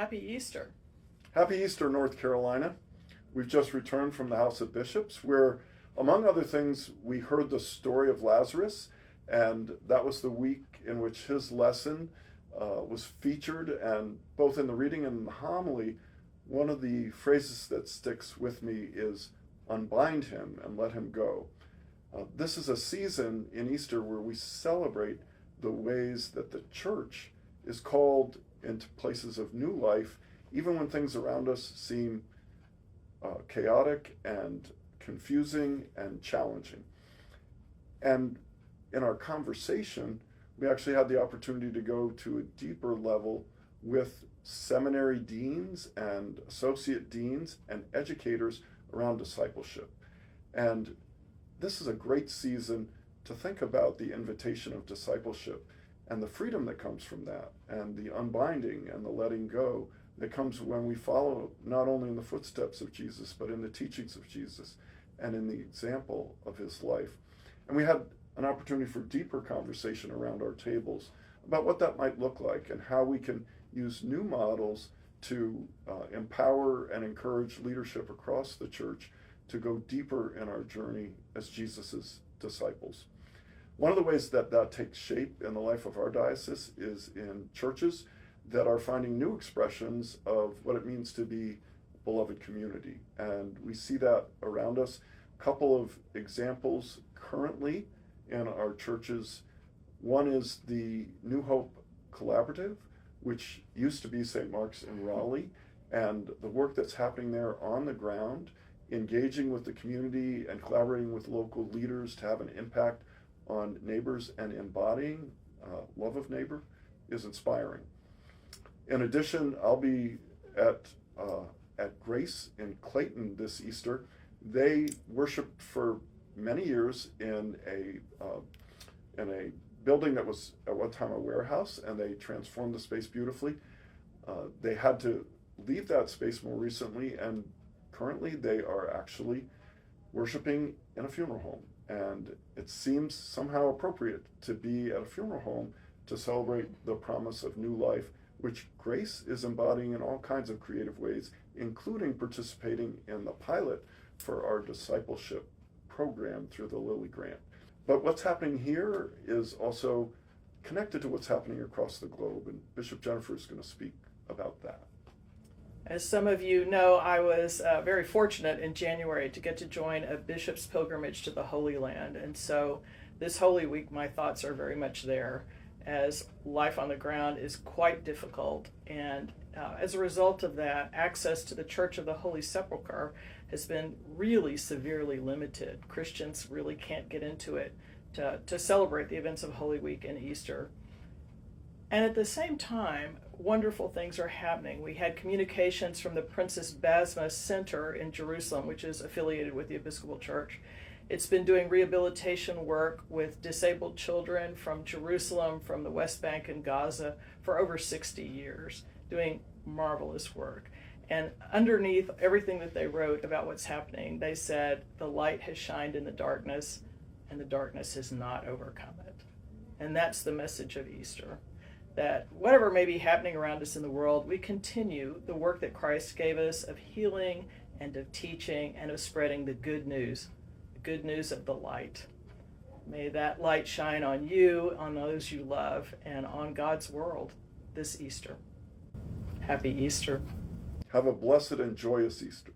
Happy Easter. Happy Easter, North Carolina. We've just returned from the House of Bishops, where, among other things, we heard the story of Lazarus, and that was the week in which his lesson was featured, and both in the reading and the homily, one of the phrases that sticks with me is, unbind him and let him go. This is a season in Easter where we celebrate the ways that the church is called into places of new life, even when things around us seem chaotic and confusing and challenging. And in our conversation, we actually had the opportunity to go to a deeper level with seminary deans and associate deans and educators around discipleship. And this is a great season to think about the invitation of discipleship and the freedom that comes from that, and the unbinding and the letting go that comes when we follow not only in the footsteps of Jesus, but in the teachings of Jesus and in the example of his life. And we had an opportunity for deeper conversation around our tables about what that might look like and how we can use new models to empower and encourage leadership across the church to go deeper in our journey as Jesus's disciples. One of the ways that that takes shape in the life of our diocese is in churches that are finding new expressions of what it means to be a beloved community. And we see that around us. A couple of examples currently in our churches. One is the New Hope Collaborative, which used to be St. Mark's in Raleigh, and the work that's happening there on the ground, engaging with the community and collaborating with local leaders to have an impact on neighbors and embodying love of neighbor is inspiring. In addition, I'll be at Grace in Clayton this Easter. They worshiped for many years in a building that was at one time a warehouse, and they transformed the space beautifully. They had to leave that space more recently, and currently they are actually worshiping in a funeral home. And it seems somehow appropriate to be at a funeral home to celebrate the promise of new life, which Grace is embodying in all kinds of creative ways, including participating in the pilot for our discipleship program through the Lilly Grant. But what's happening here is also connected to what's happening across the globe, and Bishop Jennifer is going to speak about that. As some of you know, I was very fortunate in January to get to join a bishop's pilgrimage to the Holy Land. And so this Holy Week, my thoughts are very much there, as life on the ground is quite difficult. And as a result of that, access to the Church of the Holy Sepulchre has been really severely limited. Christians really can't get into it to celebrate the events of Holy Week and Easter. And at the same time, wonderful things are happening. We had communications from the Princess Basma Center in Jerusalem, which is affiliated with the Episcopal Church. It's been doing rehabilitation work with disabled children from Jerusalem, from the West Bank and Gaza for over 60 years, doing marvelous work. And underneath everything that they wrote about what's happening, they said, the light has shined in the darkness, and the darkness has not overcome it. And that's the message of Easter. That whatever may be happening around us in the world, we continue the work that Christ gave us of healing and of teaching and of spreading the good news of the light. May that light shine on you, on those you love, and on God's world this Easter. Happy Easter. Have a blessed and joyous Easter.